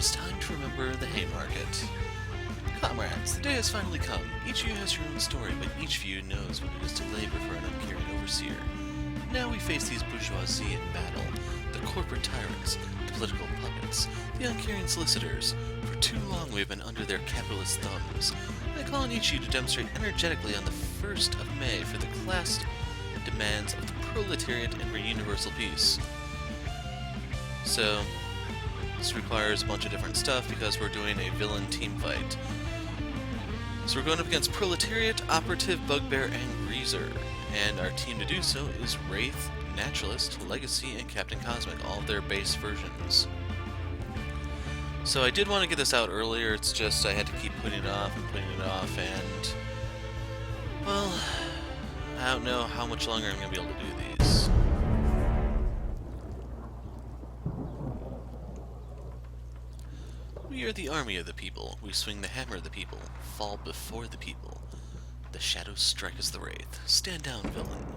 is time to remember the Haymarket. Comrades, the day has finally come. Each of you has your own story, but each of you knows what it is to labor for an uncaring overseer. Now we face these bourgeoisie in battle, the corporate tyrants, the political puppets, the uncaring solicitors. For too long we have been under their capitalist thumbs. I call on each of you to demonstrate energetically on the 1st of May for the class demands of the Proletariat and for universal peace. So, this requires a bunch of different stuff because we're doing a villain team fight. So we're going up against Proletariat, Operative, Bugbear, and Greazer. And our team to do so is Wraith, Naturalist, Legacy, and Captain Cosmic, all of their base versions. So I did want to get this out earlier, it's just I had to keep putting it off, and... well, I don't know how much longer I'm going to be able to do these. We are the army of the people. We swing the hammer of the people. Fall before the people. The shadows strike as the Wraith. Stand down, villain.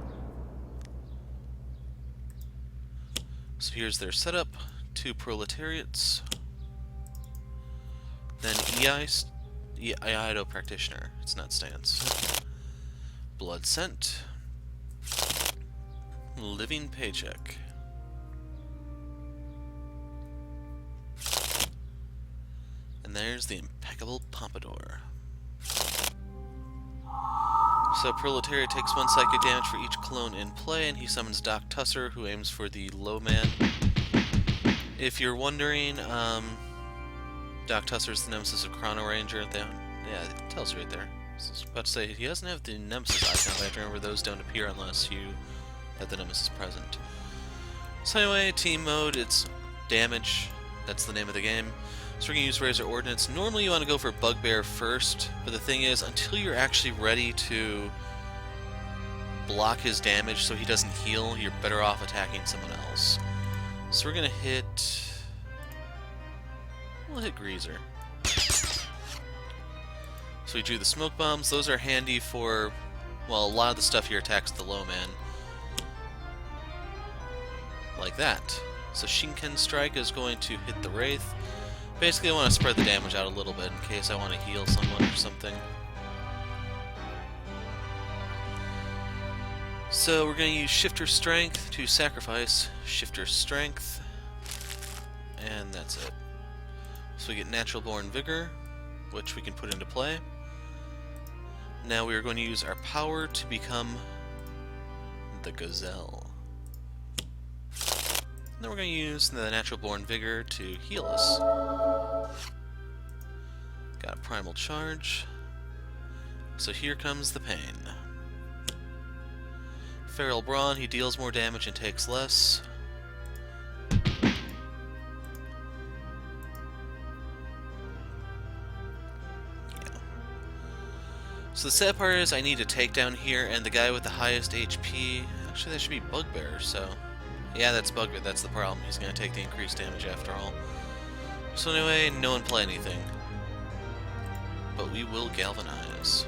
So here's their setup. 2 Proletariats. Then Iaido Practitioner. It's not stance. Blood Scent. Living Paycheck. And there's the impeccable Pompadour. So Proletariat takes 1 psychic damage for each clone in play, and he summons Doc Tusser, who aims for the low man. If you're wondering, Doc Tusser's the nemesis of Chrono Ranger. Yeah, it tells you right there. I was about to say, he doesn't have the nemesis icon, but I have to remember those don't appear unless you have the nemesis present. So anyway, team mode, it's damage. That's the name of the game. So we're going to use Greazer Ordinance. Normally you want to go for Bugbear first, but the thing is, until you're actually ready to block his damage so he doesn't heal, you're better off attacking someone else. So we're going to hit... we'll hit Greazer. So we drew the smoke bombs. Those are handy for, well, a lot of the stuff here attacks the low man. Like that. So Shinken Strike is going to hit the Wraith. Basically, I want to spread the damage out a little bit in case I want to heal someone or something. So we're going to use Shifter Strength to sacrifice Shifter Strength. And that's it. So we get Natural Born Vigor, which we can put into play. Now we are going to use our power to become the Gazelle. Then we're going to use the Natural Born Vigor to heal us. Got a Primal Charge. So here comes the pain. Feral Brawn, he deals more damage and takes less. So the sad part is I need a takedown here, and the guy with the highest HP... actually, that should be Bugbear, so... yeah, that's Bugbear, that's the problem. He's going to take the increased damage after all. So anyway, no one play anything. But we will Galvanize.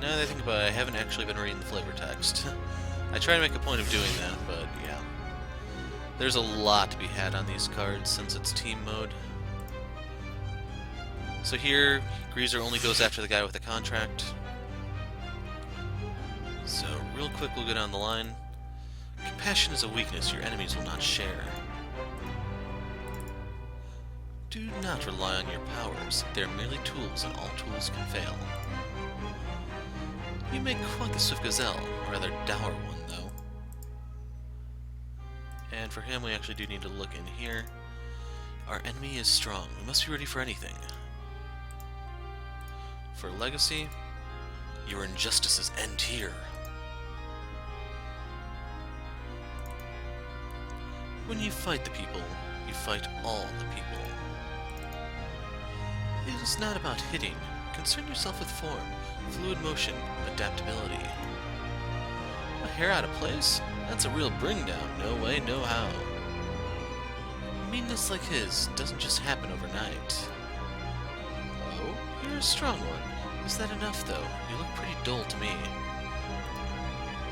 Now that I think about it, I haven't actually been reading the flavor text. I try to make a point of doing that, but yeah. There's a lot to be had on these cards since it's team mode. So here, Greazer only goes after the guy with the contract. So real quick we'll go down the line. Compassion is a weakness your enemies will not share. Do not rely on your powers. They are merely tools, and all tools can fail. You make quite the swift gazelle, a rather dour one, though. And for him, we actually do need to look in here. Our enemy is strong. We must be ready for anything. For Legacy, your injustices end here. When you fight the people, you fight all the people. It is not about hitting. Concern yourself with form, fluid motion, adaptability. A hair out of place? That's a real bring down. No way, no how. Meanness like his doesn't just happen overnight. Oh, you're a strong one. Is that enough, though? You look pretty dull to me.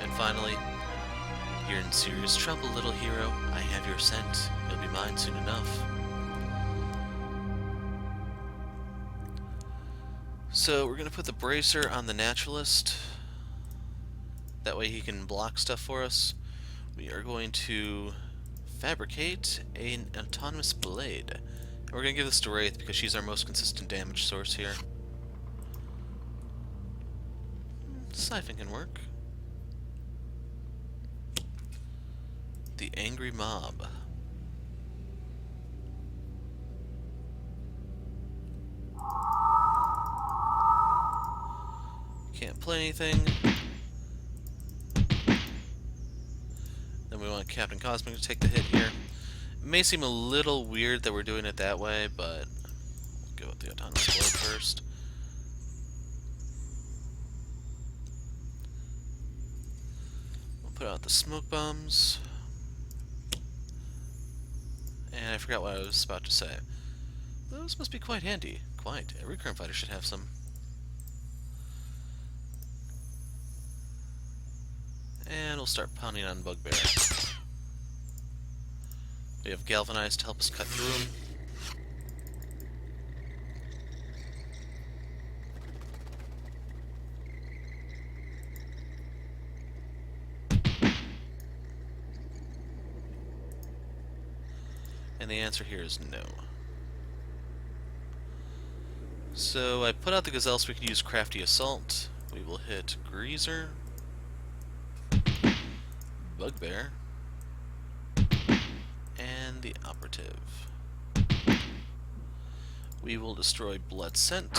And finally, you're in serious trouble, little hero. I have your scent. You'll be mine soon enough. So we're going to put the Bracer on the Naturalist. That way he can block stuff for us. We are going to fabricate an autonomous blade. And we're going to give this to Wraith because she's our most consistent damage source here. Siphon can work. The Angry Mob. Can't play anything. Then we want Captain Cosmic to take the hit here. It may seem a little weird that we're doing it that way, but we'll go with the autonomous blade first. We'll put out the smoke bombs. And I forgot what I was about to say. Those must be quite handy. Quite. Every current fighter should have some. And we'll start pounding on Bugbear. We have Galvanize to help us cut through him. And the answer here is no. So I put out the Gazelle so we can use Crafty Assault. We will hit Greazer, Bugbear, and the Operative. We will destroy Blood Scent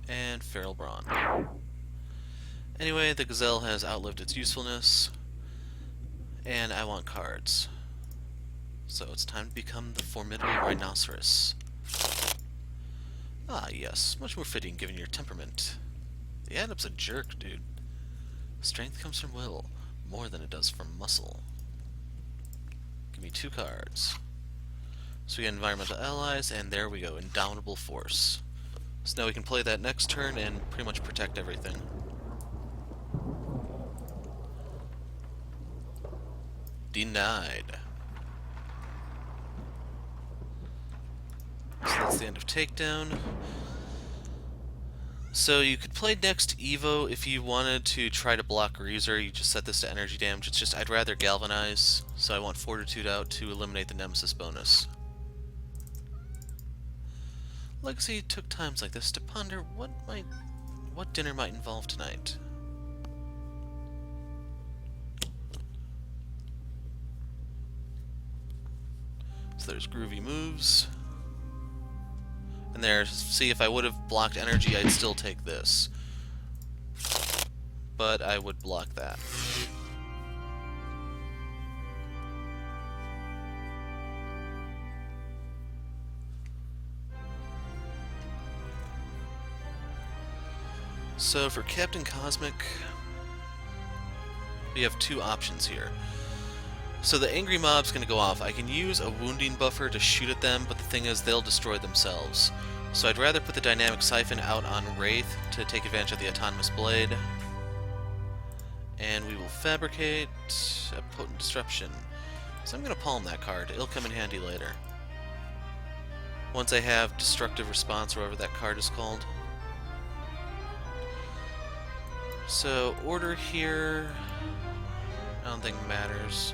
and Feral Brawn. Anyway, the Gazelle has outlived its usefulness, and I want cards. So it's time to become the formidable Rhinoceros. Ah, yes, much more fitting given your temperament. The Adept's a jerk, dude. Strength comes from will, more than it does from muscle. Give me 2 cards. So we get Environmental Allies, and there we go, Indomitable Force. So now we can play that next turn and pretty much protect everything. Denied. So that's the end of Takedown. So you could play next Evo if you wanted to try to block Greazer. You just set this to energy damage. It's just I'd rather Galvanize, so I want Fortitude out to eliminate the Nemesis bonus. Legacy took times like this to ponder what dinner might involve tonight. So there's groovy moves. And there, see, if I would have blocked energy, I'd still take this. But I would block that. So for Captain Cosmic, we have 2 options here. So the Angry Mob's going to go off. I can use a wounding buffer to shoot at them, but the thing is they'll destroy themselves. So I'd rather put the Dynamic Siphon out on Wraith to take advantage of the Autonomous Blade. And we will fabricate a Potent Disruption. So I'm going to palm that card. It'll come in handy later. Once I have Destructive Response, or whatever that card is called. So order here, I don't think matters.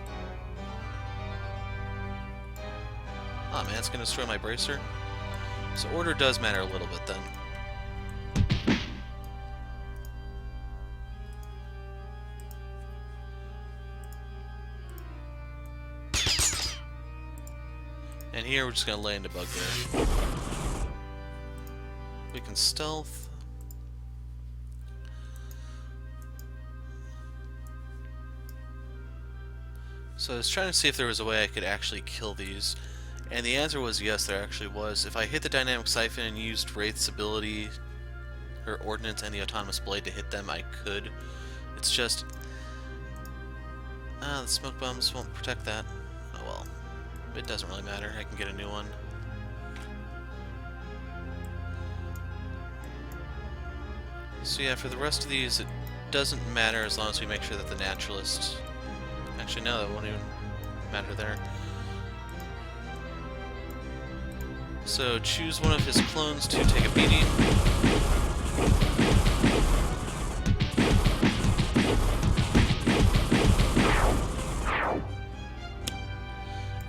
Oh man, it's going to destroy my Bracer. So order does matter a little bit then. And here we're just going to lay into Bugbear. We can stealth. So I was trying to see if there was a way I could actually kill these. And the answer was yes, there actually was. If I hit the Dynamic Siphon and used Wraith's ability, her Ordinance, and the Autonomous Blade to hit them, I could. It's just... the smoke bombs won't protect that. Oh well. It doesn't really matter. I can get a new one. So yeah, for the rest of these, it doesn't matter as long as we make sure that the Naturalist... Actually, no, that won't even matter there. So choose one of his clones to take a beating.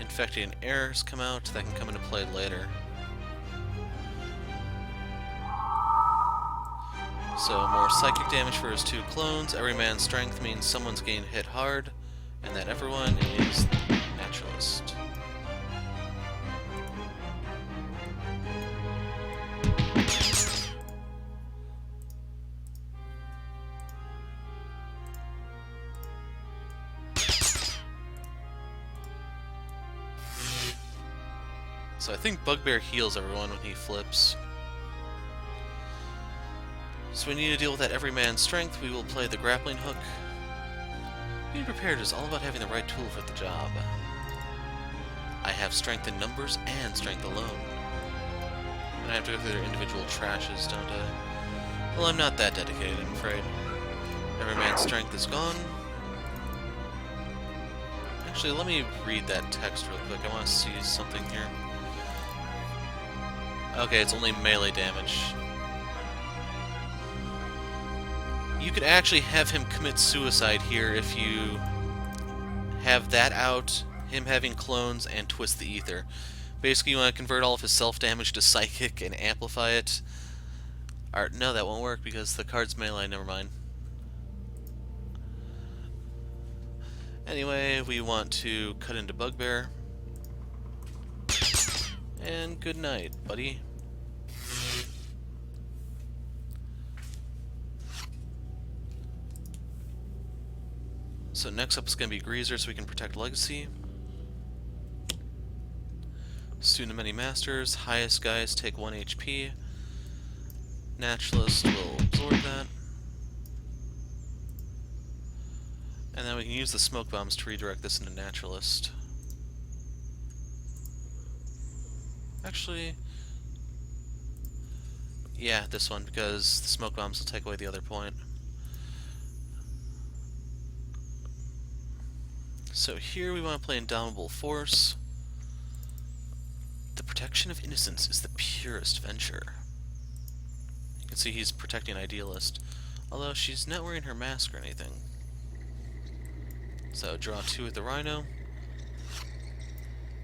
Infecting errors come out, that can come into play later. So more psychic damage for his 2 clones. Every man's strength means someone's getting hit hard, and that everyone is Naturalist. So I think Bugbear heals everyone when he flips. So we need to deal with that every man's strength. We will play the Grappling Hook. Being prepared is all about having the right tool for the job. I have strength in numbers and strength alone. And I have to go through their individual trashes, don't I? Well, I'm not that dedicated, I'm afraid. Every man's strength is gone. Actually, let me read that text real quick. I want to see something here. Okay, it's only melee damage. You could actually have him commit suicide here if you have that out, him having clones, and twist the ether. Basically, you want to convert all of his self-damage to psychic and amplify it. Or, no, that won't work because the card's melee, never mind. Anyway, we want to cut into Bugbear. And good night, buddy. So next up is going to be Greazer, so we can protect Legacy. Student of Many Masters, highest guys take 1 HP. Naturalist will absorb that. And then we can use the smoke bombs to redirect this into Naturalist. Actually, yeah, this one, because the smoke bombs will take away the other point. So here we want to play Indomitable Force. The protection of innocence is the purest venture. You can see he's protecting Idealist, although she's not wearing her mask or anything. So draw 2 with the Rhino.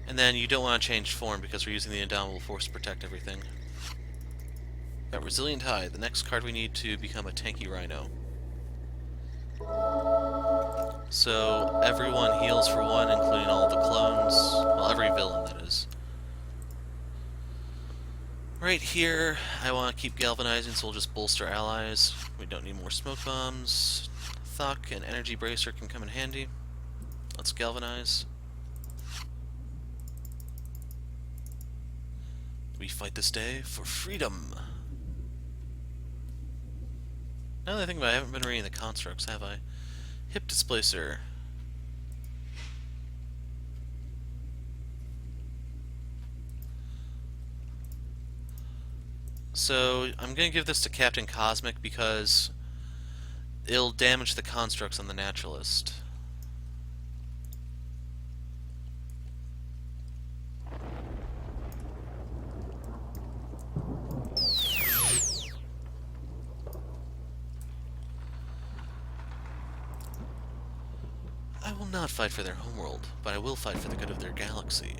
And then you don't want to change form because we're using the Indomitable Force to protect everything. Got Resilient Hide, the next card we need to become a tanky Rhino. So everyone heals for 1, including all the clones. Well, every villain, that is. Right here, I want to keep galvanizing, so we'll just bolster allies. We don't need more smoke bombs. Thuck and Energy Bracer can come in handy. Let's galvanize. We fight this day for freedom. Now that I think about it, I haven't been reading the constructs, have I? Hip Displacer. So, I'm going to give this to Captain Cosmic because it'll damage the constructs on the Naturalist. I will not fight for their homeworld, but I will fight for the good of their galaxy.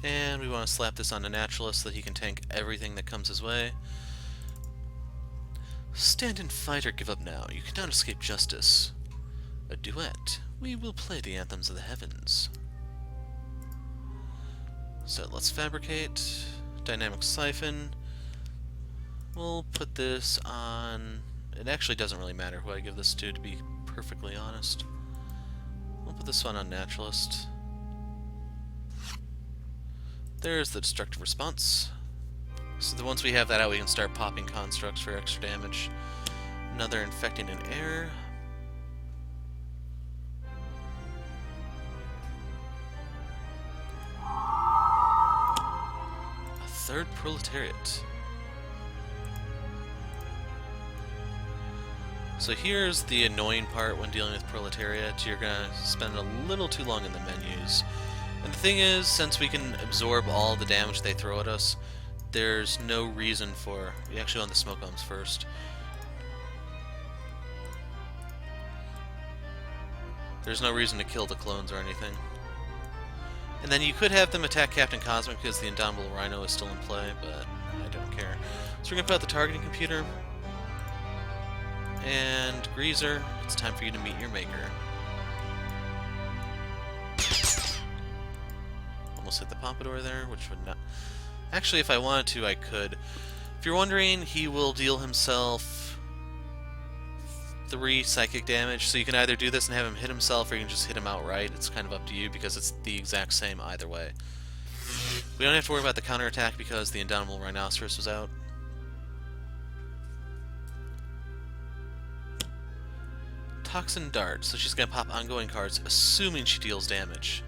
And we want to slap this on a Naturalist so that he can tank everything that comes his way. Stand and fight or give up now. You cannot escape justice. A duet. We will play the anthems of the heavens. So let's fabricate. Dynamic Siphon. We'll put this on... It actually doesn't really matter who I give this to be perfectly honest. We'll put this one on Naturalist. There's the destructive response. So that once we have that out, we can start popping constructs for extra damage. Another infecting an air. A third Proletariat. So here's the annoying part when dealing with Proletariat. You're gonna spend a little too long in the menus. And the thing is, since we can absorb all the damage they throw at us, there's no reason for... We actually want the smoke bombs first. There's no reason to kill the clones or anything. And then you could have them attack Captain Cosmic because the Indomitable Rhino is still in play, but I don't care. So we're going to put out the targeting computer. And Greazer, it's time for you to meet your maker. Almost hit the Pompadour there, which would not... Actually, if I wanted to, I could. If you're wondering, he will deal himself 3 psychic damage, so you can either do this and have him hit himself, or you can just hit him outright. It's kind of up to you, because it's the exact same either way. We don't have to worry about the counterattack because the Indomitable Rhinoceros was out. Toxin Dart, so she's going to pop ongoing cards, assuming she deals damage.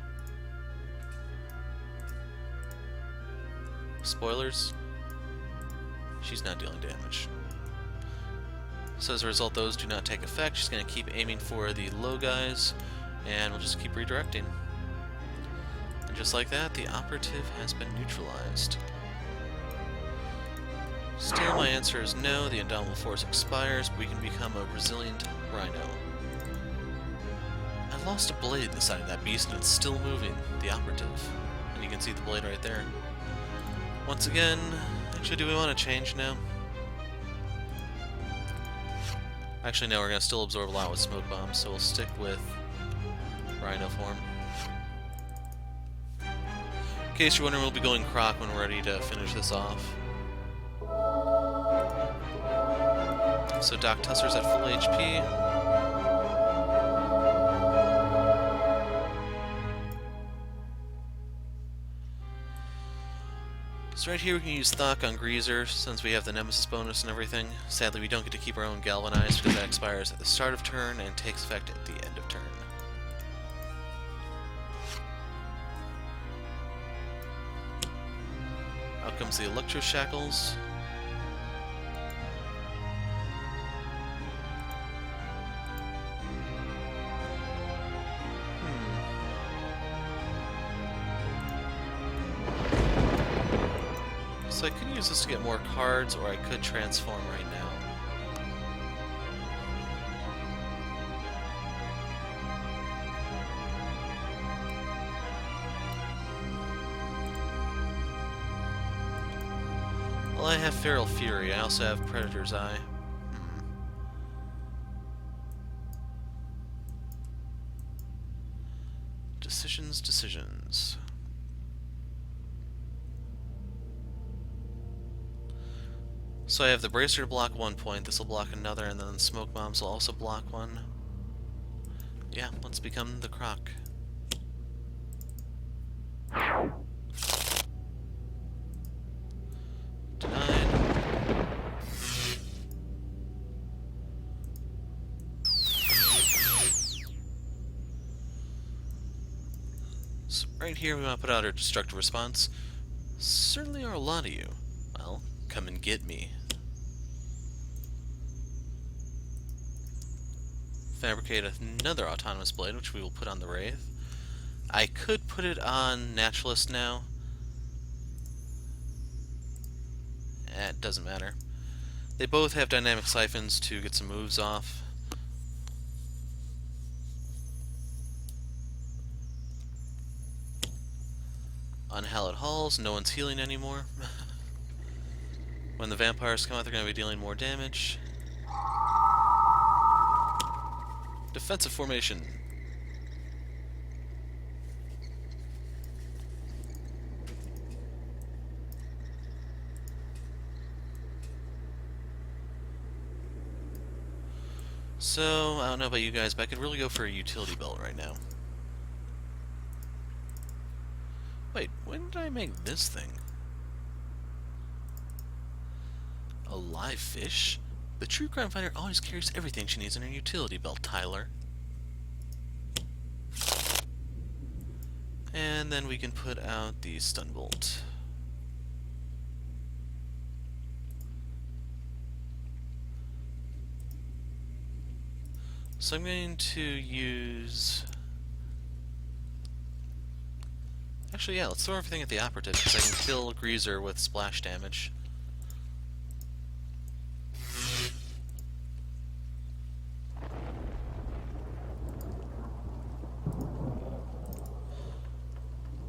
Spoilers, she's not dealing damage. So as a result, those do not take effect. She's going to keep aiming for the low guys, and we'll just keep redirecting. And just like that, the operative has been neutralized. Still, my answer is no. The Indomitable Force expires, but we can become a resilient Rhino. I lost a blade inside of that beast, and it's still moving, the operative. And you can see the blade right there. Once again, actually, do we want to change now? Actually, no, we're going to still absorb a lot with smoke bombs, so we'll stick with Rhino form. In case you're wondering, we'll be going Croc when we're ready to finish this off. So Doc Tusser's at full HP. So right here we can use Thok on Greazer, since we have the Nemesis bonus and everything. Sadly, we don't get to keep our own Galvanize, because that expires at the start of turn and takes effect at the end of turn. Out comes the Electro Shackles. So I could use this to get more cards, or I could transform right now. Well, I have Feral Fury. I also have Predator's Eye. Decisions. So I have the Bracer to block 1 point, this will block another, and then the Smoke Bombs will also block 1. Yeah, let's become the Croc. Denied. So right here we want to put out our Destructive Response. Certainly are a lot of you. Well, come and get me. Fabricate another Autonomous Blade, which we will put on the Wraith. I could put it on Naturalist now. It doesn't matter. They both have Dynamic Siphons to get some moves off. Unhallowed Halls, no one's healing anymore. When the vampires come out, they're going to be dealing more damage. Defensive formation. So, I don't know about you guys, but I could really go for a utility belt right now. Wait, when did I make this thing? A live fish? The true crime fighter always carries everything she needs in her utility belt, Tyler. And then we can put out the stun bolt. So I'm going to use Actually, yeah, let's throw everything at the operative, because I can kill Greazer with splash damage.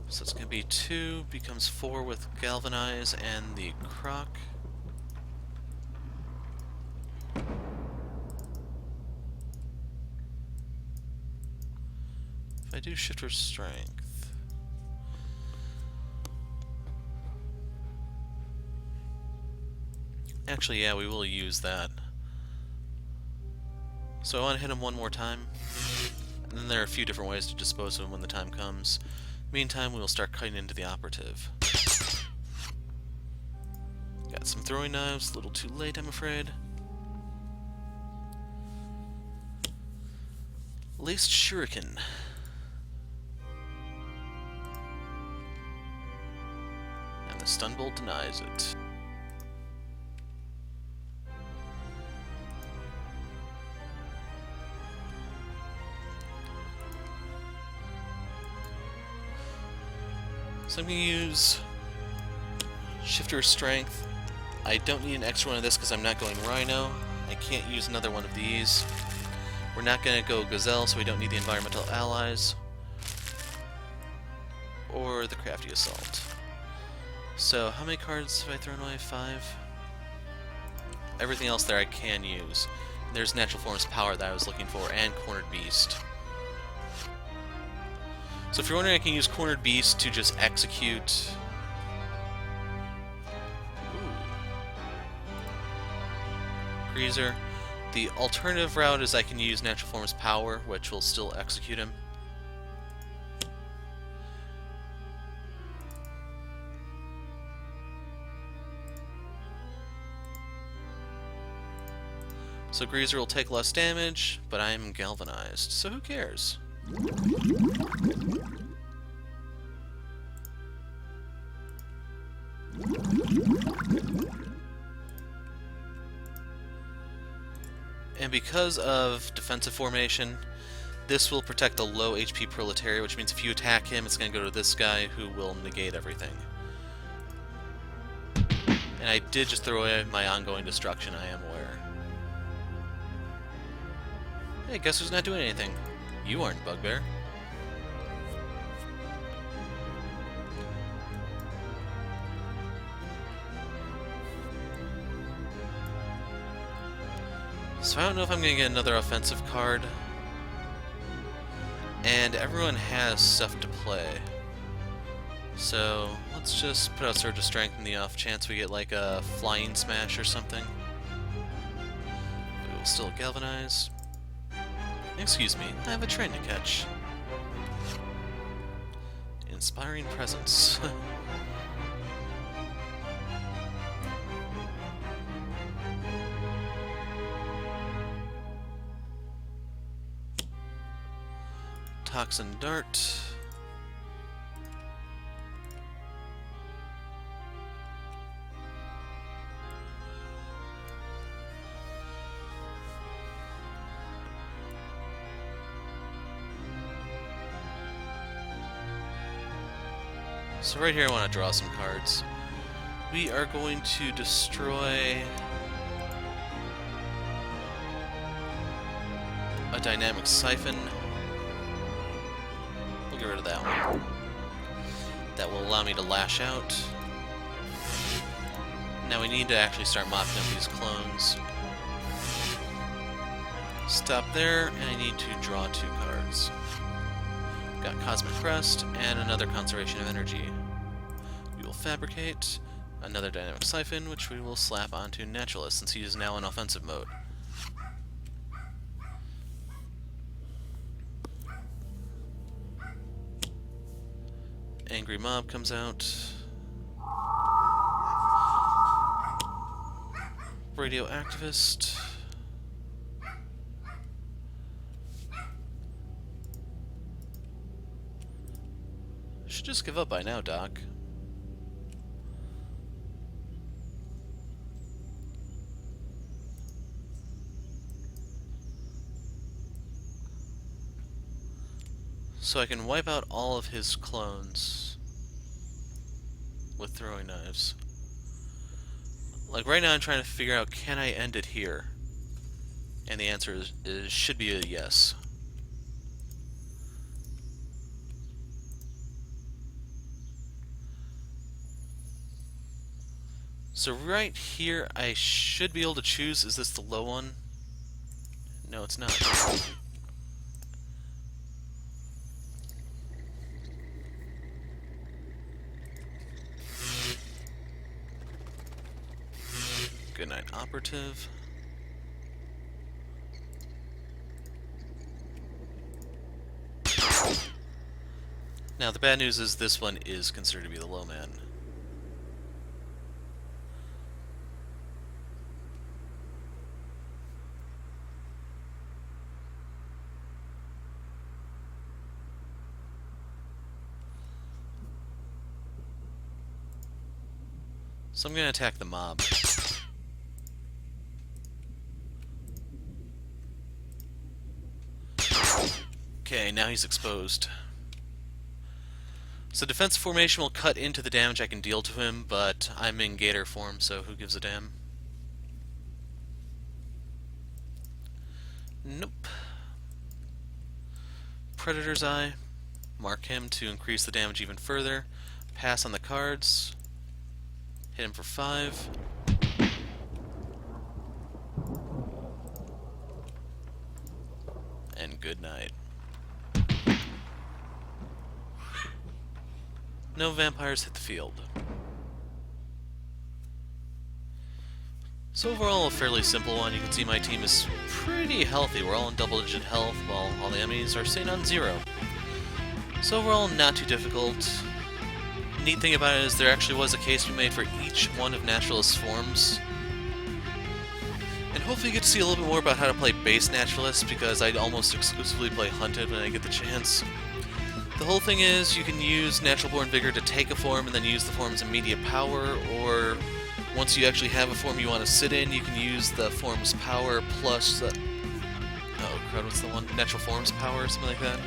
So it's going to be 2, becomes 4 with Galvanize and the Croc. If I do Shifter Strength... Actually, yeah, we will use that. So I want to hit him one more time. And then there are a few different ways to dispose of him when the time comes. Meantime, we will start cutting into the operative. Got some throwing knives, a little too late, I'm afraid. Laced Shuriken. And the stun bolt denies it. So I'm going to use Shifter Strength. I don't need an extra one of this because I'm not going Rhino. I can't use another one of these. We're not going to go Gazelle, so we don't need the Environmental Allies. Or the Crafty Assault. So how many cards have I thrown away? 5? Everything else there I can use. There's Natural Form's Power that I was looking for, and Cornered Beast. So if you're wondering, I can use Cornered Beast to just execute... Greazer. The alternative route is I can use Natural Form's Power, which will still execute him. So Greazer will take less damage, but I'm galvanized, so who cares? And because of defensive formation, this will protect the low HP Proletariat, which means if you attack him, it's going to go to this guy who will negate everything. And I did just throw away my ongoing destruction, I am aware. Hey, guess who's not doing anything? You aren't, Bugbear. So I don't know if I'm going to get another offensive card. And everyone has stuff to play. So let's just put out Surge of Strength in the off chance we get like a Flying Smash or something. We will still Galvanize. Excuse me, I have a train to catch. Inspiring Presence. Toxin Dart. So right here I want to draw some cards. We are going to destroy a Dynamic Siphon. We'll get rid of that one. That will allow me to lash out. Now we need to actually start mopping up these clones. Stop there, and I need to draw 2 cards. Got Cosmic Crest, and another Conservation of Energy. We will Fabricate, another Dynamic Siphon, which we will slap onto Naturalist, since he is now in offensive mode. Angry Mob comes out. Radioactivist. Should just give up by now, Doc. So I can wipe out all of his clones. with throwing knives. Like right now I'm trying to figure out, can I end it here? And the answer is should be a yes. So right here I should be able to choose, is this the low one? No, it's not. Good night, operative. Now the bad news is this one is considered to be the low man. So I'm going to attack the mob. Okay, now he's exposed. So defensive formation will cut into the damage I can deal to him, but I'm in gator form, so who gives a damn? Nope. Predator's Eye. Mark him to increase the damage even further. Pass on the cards. Hit him for 5. And good night. No vampires hit the field. So overall, a fairly simple one. You can see my team is pretty healthy. We're all in double-digit health, while all the enemies are sitting on 0. So overall, not too difficult. Neat thing about it is there actually was a case we made for each one of Naturalist's forms. And hopefully you get to see a little bit more about how to play base Naturalist, because I almost exclusively play Hunted when I get the chance. The whole thing is you can use Natural Born Vigor to take a form and then use the form's immediate power, or once you actually have a form you want to sit in, you can use the form's power plus the... Oh crud, what's the one? Natural Form's power or something like that?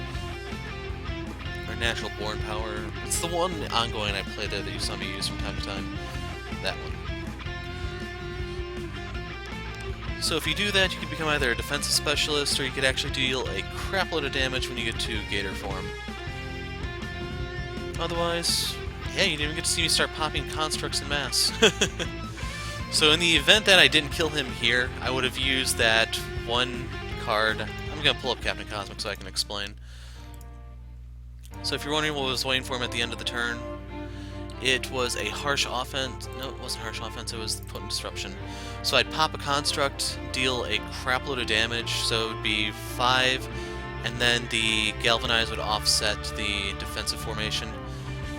Or Natural Born Power. It's the one ongoing I play there that you saw me use from time to time. That one. So if you do that, you can become either a defensive specialist, or you could actually deal a crapload of damage when you get to Gator form. Otherwise, yeah, you didn't even get to see me start popping constructs en masse. So in the event that I didn't kill him here, I would have used that one card. I'm going to pull up Captain Cosmic so I can explain. So if you're wondering what was waiting for him at the end of the turn, it was a harsh offense. No, it wasn't harsh offense, it was potent disruption. So I'd pop a construct, deal a crapload of damage, so it would be 5, and then the Galvanize would offset the defensive formation.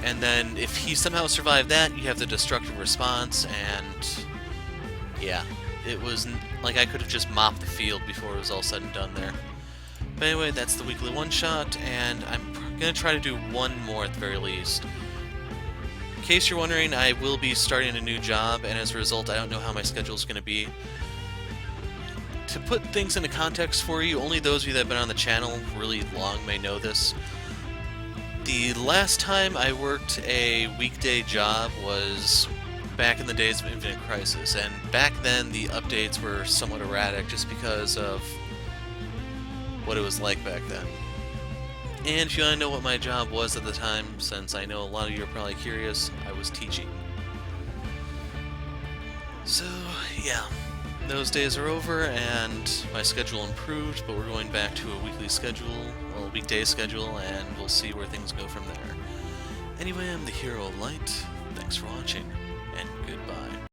And then if he somehow survived that, you have the destructive response, and yeah, it was like I could have just mopped the field before it was all said and done there. But anyway, that's the weekly one-shot, and I'm going to try to do one more at the very least. In case you're wondering, I will be starting a new job, and as a result, I don't know how my schedule is going to be. To put things into context for you, only those of you that have been on the channel really long may know this. The last time I worked a weekday job was back in the days of Infinite Crisis, and back then the updates were somewhat erratic just because of what it was like back then. And if you want to know what my job was at the time, since I know a lot of you are probably curious, I was teaching. So, yeah, those days are over, and my schedule improved, but we're going back to a weekly schedule, well, a weekday schedule, and we'll see where things go from there. Anyway, I'm the Hero of Light. Thanks for watching, and goodbye.